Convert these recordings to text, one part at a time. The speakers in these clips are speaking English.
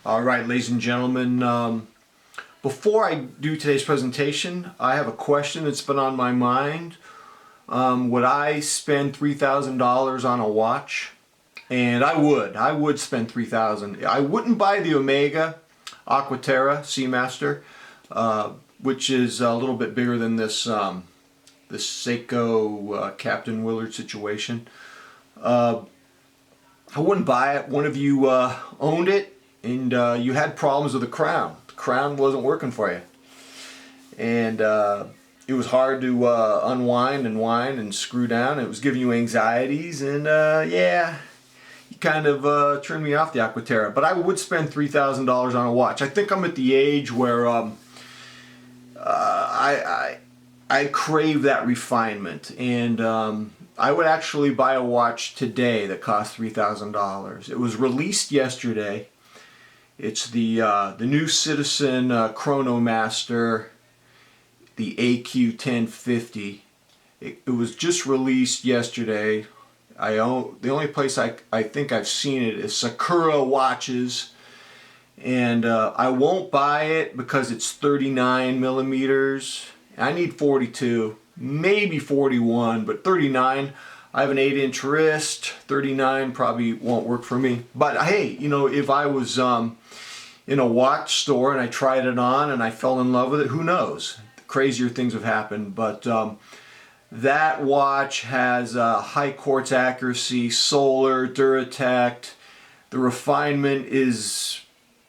All right, ladies and gentlemen, before I do today's presentation, I have a question that's been on my mind. Would I spend $3,000 on a watch? And I would spend $3,000. I wouldn't buy the Omega Aquaterra Seamaster, which is a little bit bigger than this this Seiko Captain Willard situation. I wouldn't buy it. One of you owned it, and you had problems with the crown. The crown wasn't working for you, and it was hard to unwind and wind and screw down. It was giving you anxieties, and yeah, you kind of turned me off the Aquaterra. But I would spend $3,000 on a watch. I think I'm at the age where I crave that refinement, and I would actually buy a watch today that costs $3,000. It was released yesterday. It's the new Citizen Chrono Master, the AQ1050. It was just released yesterday. The only place I think I've seen it is Sakura Watches, and I won't buy it because it's 39 millimeters. I need 42, maybe 41, but 39. I have an 8-inch wrist. 39 probably won't work for me. But hey, you know, if I was in a watch store and I tried it on and I fell in love with it, who knows? Crazier things have happened. But that watch has high quartz accuracy, solar, Duratect. The refinement is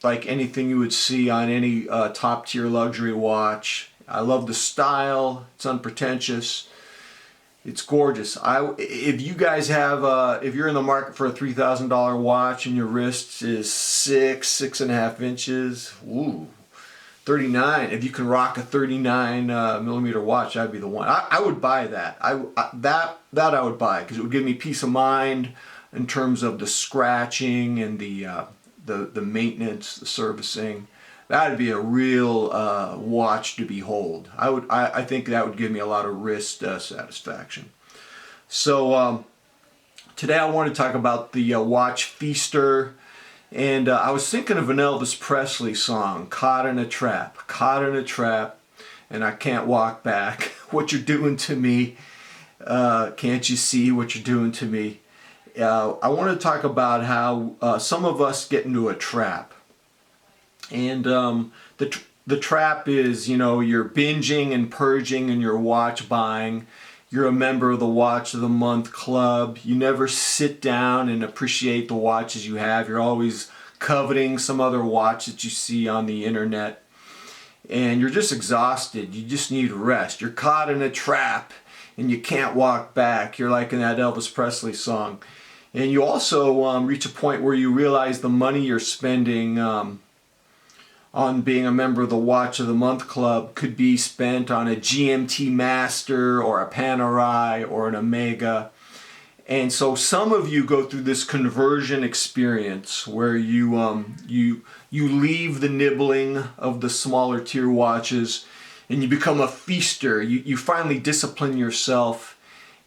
like anything you would see on any top tier luxury watch. I love the style. It's unpretentious. It's gorgeous. If you guys have, if you're in the market for a $3,000 watch and your wrist is 6.5 inches, ooh, 39. If you can rock a 39 millimeter watch, that'd be the one. I would buy that. That I would buy because it would give me peace of mind in terms of the scratching and the maintenance, the servicing. That'd be a real watch to behold. I think that would give me a lot of wrist satisfaction. So today I want to talk about the watch Feaster, and I was thinking of an Elvis Presley song, "Caught in a Trap." Caught in a trap, and I can't walk back. What you're doing to me? Can't you see what you're doing to me? I want to talk about how some of us get into a trap. And the trap is, you know, you're binging and purging in your watch buying. You're a member of the Watch of the Month Club. You never sit down and appreciate the watches you have. You're always coveting some other watch that you see on the internet. And you're just exhausted. You just need rest. You're caught in a trap and you can't walk back. You're like in that Elvis Presley song. And you also reach a point where you realize the money you're spending on being a member of the Watch of the Month Club could be spent on a GMT Master or a Panerai or an Omega. And so some of you go through this conversion experience where you leave the nibbling of the smaller tier watches and you become a feaster. You finally discipline yourself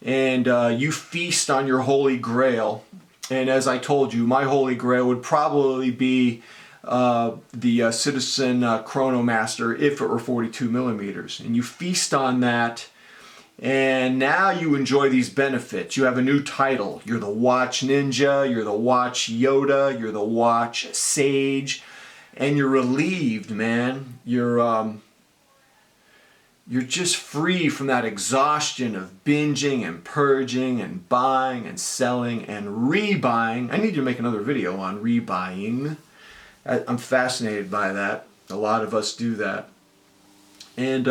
and you feast on your holy grail. And as I told you, my holy grail would probably be the Citizen Chrono Master if it were 42 millimeters. And you feast on that, and now you enjoy these benefits. You have a new title. You're the Watch Ninja, you're the Watch Yoda, you're the Watch Sage, and you're relieved, man. You're just free from that exhaustion of binging and purging and buying and selling and rebuying. I need to make another video on rebuying. I'm fascinated by that. A lot of us do that. And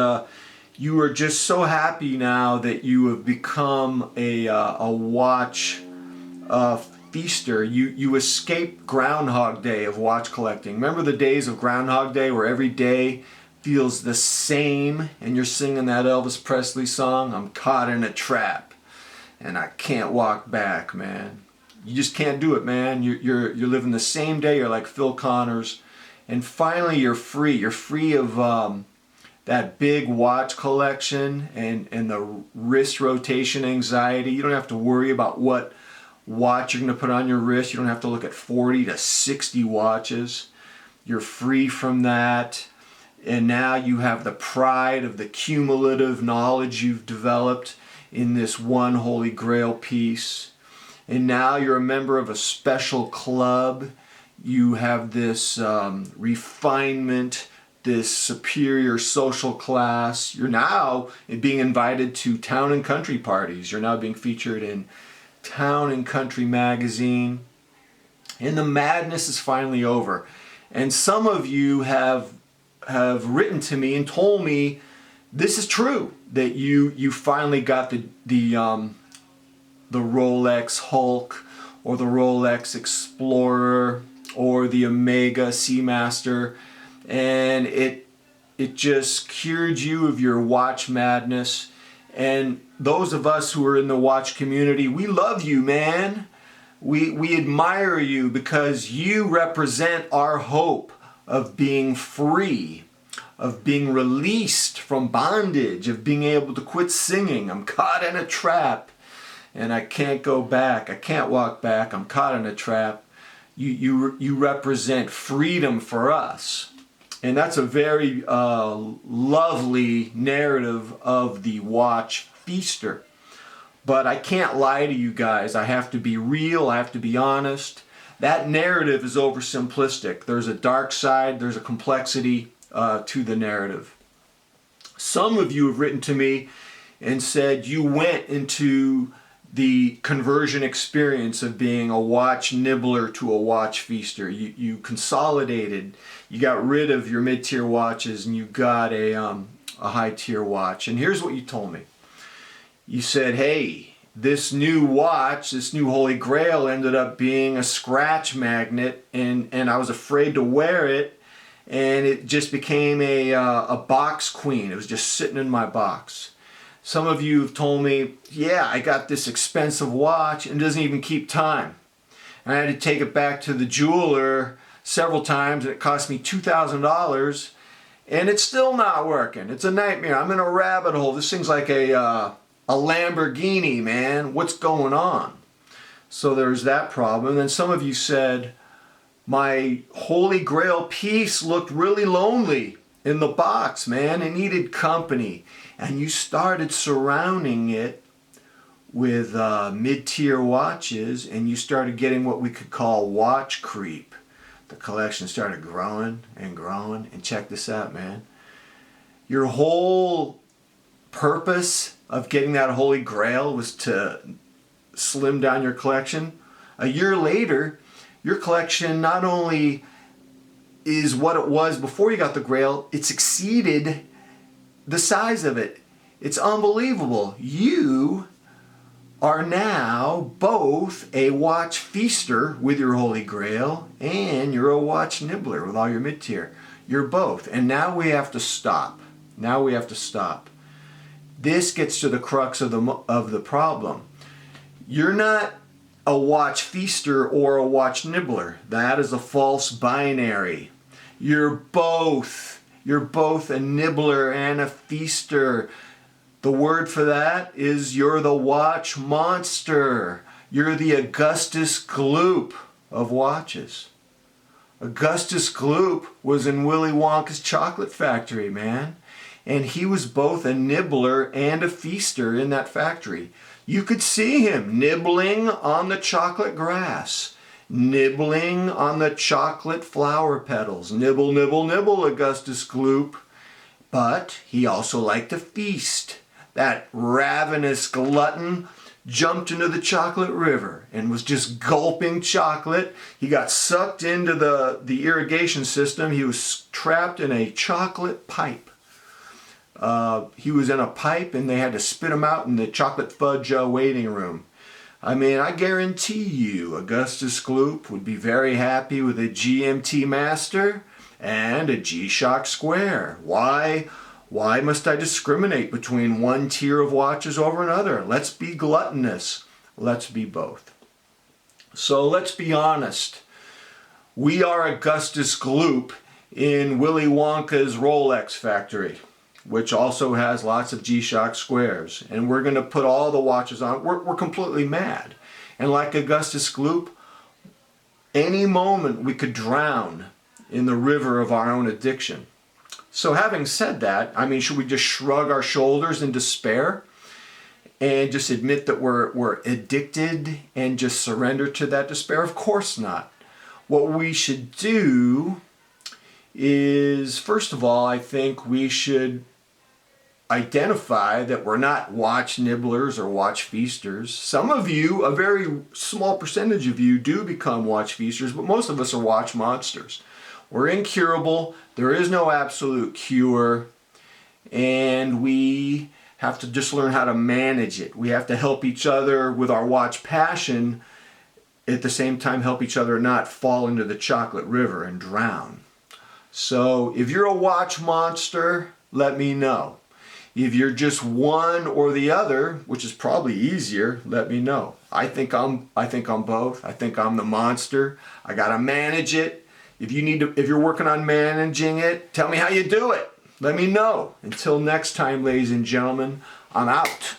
you are just so happy now that you have become a watch feaster. You escape Groundhog Day of watch collecting. Remember the days of Groundhog Day where every day feels the same and you're singing that Elvis Presley song, "I'm caught in a trap and I can't walk back," man. You just can't do it, man. You're living the same day. You're like Phil Connors, and finally you're free. You're free of that big watch collection and the wrist rotation anxiety. You don't have to worry about what watch you're going to put on your wrist. You don't have to look at 40 to 60 watches. You're free from that. And now you have the pride of the cumulative knowledge you've developed in this one Holy Grail piece. And now you're a member of a special club. You have this refinement, this superior social class. You're now being invited to town and country parties. You're now being featured in Town and Country magazine. And the madness is finally over. And some of you have written to me and told me this is true, that you finally got the Rolex Hulk or the Rolex Explorer or the Omega Seamaster, and it just cured you of your watch madness. And those of us who are in the watch community, we love you, man. We admire you because you represent our hope of being free, of being released from bondage, of being able to quit singing. I'm caught in a trap and I can't go back. I can't walk back. I'm caught in a trap. You represent freedom for us. And that's a very lovely narrative of the watch feaster. But I can't lie to you guys. I have to be real. I have to be honest. That narrative is oversimplistic. There's a dark side. There's a complexity to the narrative. Some of you have written to me and said you went into the conversion experience of being a watch nibbler to a watch feaster. You consolidated. You got rid of your mid-tier watches and you got a high-tier watch. And here's what you told me. You said, hey, this new watch, this new Holy Grail ended up being a scratch magnet, and I was afraid to wear it, and it just became a box queen. It was just sitting in my box. Some of you have told me, yeah, I got this expensive watch and it doesn't even keep time. And I had to take it back to the jeweler several times and it cost me $2,000 and it's still not working. It's a nightmare. I'm in a rabbit hole. This thing's like a Lamborghini, man. What's going on? So there's that problem. And then some of you said, my Holy Grail piece looked really lonely in the box, man. It needed company. And you started surrounding it with mid-tier watches, and you started getting what we could call watch creep. The collection started growing and growing. And check this out, man. Your whole purpose of getting that Holy Grail was to slim down your collection. A year later, your collection not only is what it was before you got the Grail, it's exceeded the size of it. It's unbelievable. You are now both a watch feaster with your Holy Grail and you're a watch nibbler with all your mid-tier. You're both. And now we have to stop. Now we have to stop. This gets to the crux of the problem. You're not a watch feaster or a watch nibbler. That is a false binary. You're both. You're both a nibbler and a feaster. The word for that is you're the watch monster. You're the Augustus Gloop of watches. Augustus Gloop was in Willy Wonka's chocolate factory, man. And he was both a nibbler and a feaster in that factory. You could see him nibbling on the chocolate grass, nibbling on the chocolate flower petals. Nibble, nibble, nibble, Augustus Gloop. But he also liked to feast. That ravenous glutton jumped into the chocolate river and was just gulping chocolate. He got sucked into the irrigation system. He was trapped in a chocolate pipe. He was in a pipe and they had to spit him out in the chocolate fudge waiting room. I mean, I guarantee you Augustus Gloop would be very happy with a GMT Master and a G-Shock Square. Why must I discriminate between one tier of watches over another? Let's be gluttonous. Let's be both. So let's be honest. We are Augustus Gloop in Willy Wonka's Rolex factory, which also has lots of G-Shock Squares. And we're going to put all the watches on. We're completely mad. And like Augustus Gloop, any moment we could drown in the river of our own addiction. So having said that, I mean, should we just shrug our shoulders in despair and just admit that we're addicted and just surrender to that despair? Of course not. What we should do is, first of all, I think we should identify that we're not watch nibblers or watch feasters. Some of you, a very small percentage of you, do become watch feasters, but most of us are watch monsters. We're incurable. There is no absolute cure, and we have to just learn how to manage it. We have to help each other with our watch passion, at the same time help each other not fall into the chocolate river and drown. So if you're a watch monster, let me know. If you're just one or the other, which is probably easier, let me know. I think I'm both. I think I'm the monster. I gotta manage it. If you're working on managing it, tell me how you do it. Let me know. Until next time, ladies and gentlemen, I'm out.